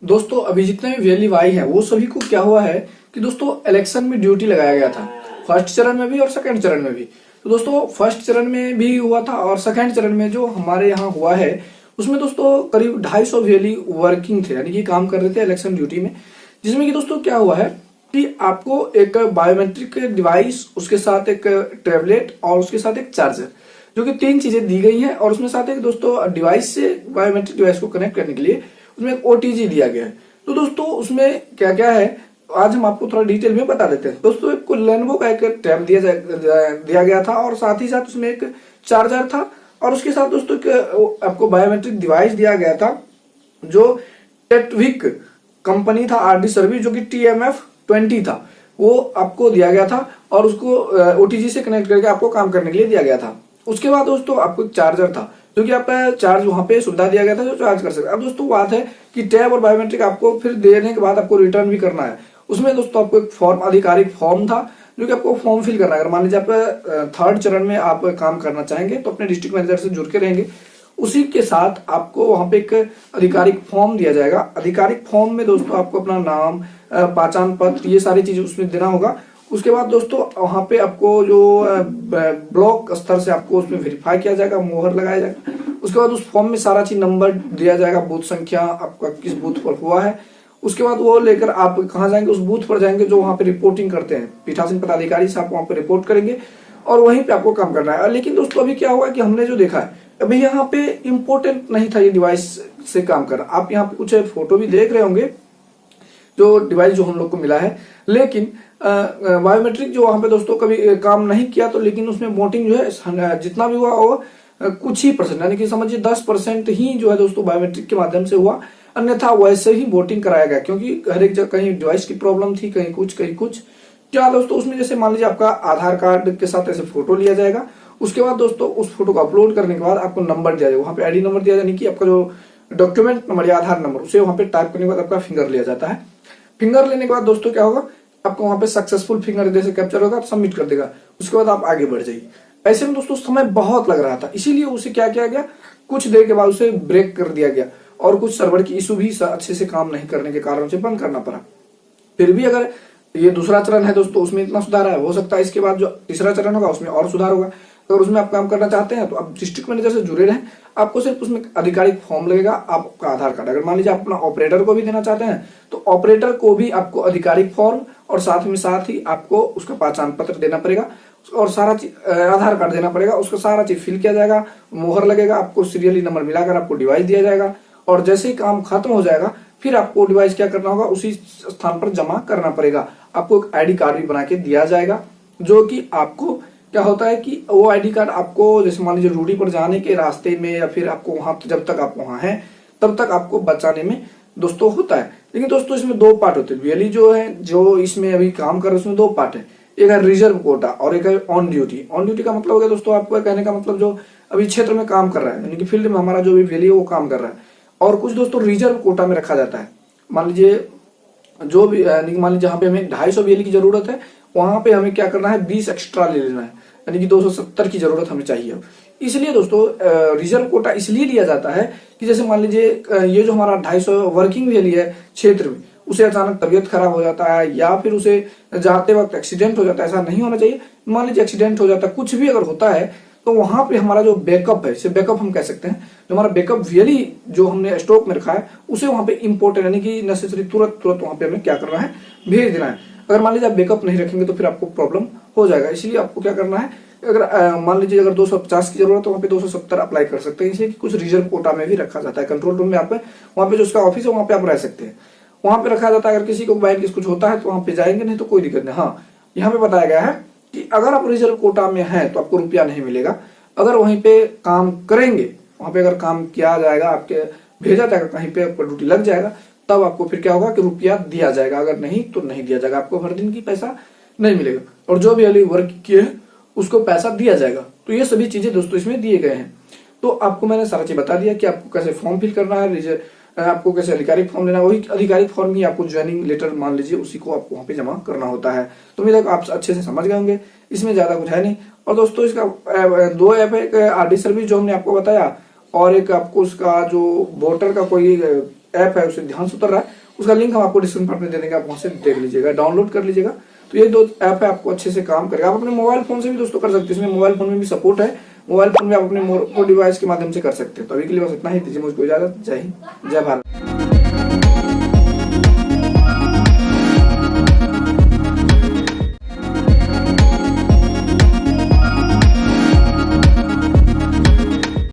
दोस्तों अभी जितने भी वैल्यू आई है वो सभी को क्या हुआ है कि दोस्तों इलेक्शन में ड्यूटी लगाया गया था, फर्स्ट चरण में भी और सेकंड चरण में भी। तो दोस्तों फर्स्ट चरण में भी हुआ था और सेकंड चरण में जो हमारे यहाँ हुआ है उसमें दोस्तों करीब 250 वैल्यू वर्किंग थे, यानी कि काम कर रहे थे इलेक्शन ड्यूटी में। जिसमें कि दोस्तों क्या हुआ है कि आपको एक बायोमेट्रिक डिवाइस, उसके साथ एक टैबलेट और उसके साथ एक चार्जर, जो कि 3 चीजें दी गई हैं। और उसमें साथ एक दोस्तों डिवाइस से बायोमेट्रिक डिवाइस को कनेक्ट करने के लिए उसमें एक ओटीजी दिया गया है। तो दोस्तों उसमें क्या क्या है आज हम आपको थोड़ा डिटेल में बता देते हैं। दोस्तों एक लेनोवो का एक टैब दिया गया था और साथ ही साथ उसमें एक चार्जर था और उसके साथ दोस्तों आपको बायोमेट्रिक डिवाइस दिया गया था जो टेटविक कंपनी था आरडी सर्विस, जो कि TMF-20 था, वो आपको दिया गया था और उसको ओटीजी से कनेक्ट करके आपको काम करने के लिए दिया गया था। उसके बाद दोस्तों आपको एक चार्जर था जो कि आपका चार्ज वहां पे सुविधा दिया गया था जो चार्ज कर सकते। अब दोस्तों बात है कि टैब और बायोमेट्रिक आपको फिर देने के बाद आपको रिटर्न भी करना है। उसमें दोस्तों आपको एक फॉर्म, आधिकारिक फॉर्म था जो कि आपको फॉर्म फिल करना है। अगर मान लीजिए आप थर्ड चरण में आप काम करना चाहेंगे तो अपने डिस्ट्रिक्ट मैनेजर से जुड़ के रहेंगे। उसी के साथ आपको वहां पे एक आधिकारिक फॉर्म दिया जाएगा। आधिकारिक फॉर्म में दोस्तों आपको अपना नाम, पहचान पत्र, ये सारी चीजें उसमें देना होगा। उसके बाद दोस्तों वहां पे आपको जो ब्लॉक स्तर से आपको उसमें वेरीफाई किया जाएगा, मोहर लगाया जाएगा। उसके बाद उस फॉर्म में सारा चीज नंबर दिया जाएगा, बूथ संख्या, आपका किस बूथ पर हुआ है। उसके बाद वो लेकर आप कहाँ जाएंगे, उस बूथ पर जाएंगे जो वहां पे रिपोर्टिंग करते हैं, पीठासीन पदाधिकारी से आप वहां पे रिपोर्ट करेंगे और वहीं पे आपको काम करना है। लेकिन दोस्तों अभी क्या हुआ कि हमने जो देखा है अभी यहाँ पे इम्पोर्टेंट नहीं था ये डिवाइस से काम करना। आप यहाँ पे कुछ फोटो भी देख रहे होंगे जो डिवाइस जो हम लोग को मिला है, लेकिन बायोमेट्रिक जो वहां पे दोस्तों कभी काम नहीं किया, तो लेकिन उसमें वोटिंग जो है जितना भी हुआ वो कुछ ही परसेंट, यानी कि समझिए 10% ही जो है दोस्तों बायोमेट्रिक के माध्यम से हुआ। अन्यथा वैसे ही वोटिंग कराया गया, क्योंकि हर एक जगह कहीं डिवाइस की प्रॉब्लम थी, कहीं कुछ क्या दोस्तों उसमें जैसे मान लीजिए आपका आधार कार्ड के साथ ऐसे फोटो लिया जाएगा। उसके बाद दोस्तों उस फोटो को अपलोड करने के बाद आपको नंबर दिया जाएगा, वहां पे आईडी नंबर दिया जाए, यानी कि आपका जो डॉक्यूमेंट नंबर या आधार नंबर, उसे वहां पे टाइप करने के बाद आपका फिंगर लिया जाता है। फिंगर लेने के बाद दोस्तों क्या होगा, आपको वहां पे सक्सेसफुल फिंगर जैसे कैप्चर होगा, सबमिट कर देगा। उसके बाद आप आगे बढ़ जाइए। ऐसे में दोस्तों समय बहुत लग रहा था, इसीलिए उसे क्या किया गया, कुछ देर के बाद उसे ब्रेक कर दिया गया और कुछ सर्वर की इशू भी अच्छे से काम नहीं करने के कारण से बंद करना पड़ा। फिर भी अगर ये दूसरा चरण है दोस्तों, उसमें इतना सुधार है, हो सकता है इसके बाद जो तीसरा चरण होगा उसमें और सुधार होगा। अगर उसमें आप काम करना चाहते हैं तो आप डिस्ट्रिक्ट मैनेजर से जुड़े रहें। आपको सिर्फ उसमें आधिकारिक फॉर्म लगेगा, आपका आधार कार्ड। अगर मान लीजिए आप अपना ऑपरेटर को भी देना चाहते हैं तो ऑपरेटर को भी आपको आधिकारिक फॉर्म और साथ ही आपको उसका पहचान पत्र देना पड़ेगा और सारा चीज, आधार कार्ड देना पड़ेगा। उसका सारा चीज फिल किया जाएगा, मोहर लगेगा, आपको सीरियली नंबर मिलाकर आपको डिवाइस दिया जाएगा और जैसे ही काम खत्म हो जाएगा फिर आपको डिवाइस क्या करना होगा, उसी स्थान पर जमा करना पड़ेगा। आपको एक आईडी कार्ड भी बना के दिया जाएगा, जो कि आपको क्या होता है कि वो आईडी कार्ड आपको जैसे मान लीजिए ड्यूटी पर जाने के रास्ते में या फिर आपको वहां जब तक आप वहां हैं तब तक आपको बचाने में दोस्तों होता है। लेकिन दोस्तों इसमें 2 पार्ट होते हैं। रियली जो है जो इसमें अभी काम कर रहे हैं उसमें 2 पार्ट है, एक है रिजर्व कोटा और एक है ऑन ड्यूटी। ऑन ड्यूटी का मतलब हो गया दोस्तों, आपको कहने का मतलब जो अभी क्षेत्र में काम कर रहा है, यानी कि फील्ड में हमारा जो भी वैल्यू वो काम कर रहा है। और कुछ दोस्तों रिजर्व कोटा में रखा जाता है। मान लीजिए जो भी मान लीजिए जहाँ पे हमें 250 वैल्यू की जरूरत है, वहां पे हमें क्या करना है, 20 एक्स्ट्रा ले लेना है, यानी कि 270 की जरूरत हमें चाहिए। इसलिए दोस्तों रिजर्व कोटा इसलिए लिया जाता है कि जैसे मान लीजिए ये जो हमारा 250 वर्किंग वैल्यू है क्षेत्र में, उसे अचानक तबियत खराब हो जाता है या फिर उसे जाते वक्त एक्सीडेंट हो जाता है, ऐसा नहीं होना चाहिए। मान लीजिए एक्सीडेंट हो जाता है, कुछ भी अगर होता है तो वहां पे हमारा जो बैकअप है, इसे बैकअप हम कह सकते हैं, जो हमारा बैकअप वैल्यू जो हमने स्टॉक में रखा है उसे वहां पे इम्पोर्टेंट, यानी कि नेसेसरी तुरंत वहां पे हमें क्या करना है, भेज देना है। अगर मान लीजिए आप बैकअप नहीं रखेंगे तो फिर आपको प्रॉब्लम हो जाएगा। इसलिए आपको क्या करना है, अगर मान लीजिए अगर 250 की जरूरत है तो वहाँ पे 270 अप्लाई कर सकते हैं। इसलिए कि कुछ रिजर्व कोटा में भी रखा जाता है। कंट्रोल रूम में आप वहाँ पे जो उसका ऑफिस है वहाँ पे आप रह सकते हैं, वहाँ पे रखा जाता है। अगर किसी को बाइक कुछ होता है तो वहाँ पे जाएंगे, नहीं तो कोई दिक्कत नहीं। हाँ, यहाँ पे बताया गया है कि अगर आप रिजर्व कोटा में हैं तो आपको रुपया नहीं मिलेगा। अगर वहीं पे काम करेंगे, वहां पे अगर काम किया जाएगा, आपके भेजा जाएगा, कहीं पे आपको ड्यूटी लग जाएगा, तब आपको फिर क्या होगा कि रुपया दिया जाएगा। अगर नहीं तो नहीं दिया जाएगा, आपको हर दिन की पैसा नहीं मिलेगा और जो भी अली वर्क किए है उसको पैसा दिया जाएगा। तो ये सभी चीजें दोस्तों इसमें दिए गए हैं। तो आपको मैंने सारा चीज बता दिया कि आपको कैसे फॉर्म फिल करना है, आपको कैसे आधिकारिक फॉर्म लेना है। वही आधिकारिक फॉर्म ही आपको ज्वाइनिंग लेटर मान लीजिए उसी को आपको वहां पे जमा करना होता है। तो उम्मीद है आप अच्छे से समझ गए होंगे, इसमें ज्यादा कुछ है नहीं। और दोस्तों इसका 2 ऐप है, एक आरडी सर्विस जो हमने आपको बताया और एक आपको उसका जो वोटर का कोई ऐप है उसे ध्यान से उतर रहा है, उसका लिंक हम आपको डिस्क्रिप्शन में दे देंगे, आप वहां से देख लीजिएगा, डाउनलोड कर लीजिएगा। तो ये 2 ऐप है, आपको अच्छे से काम करेगा। आप अपने मोबाइल फोन से भी दोस्तों कर सकते हैं, इसमें मोबाइल फोन में भी सपोर्ट है, मोबाइल फोन में आप अपने मोटो डिवाइस के माध्यम से कर सकते हैं। तो अभी के लिए बस इतना ही, दीजिए मुझको इजाजत। जय हिंद, जय भारत।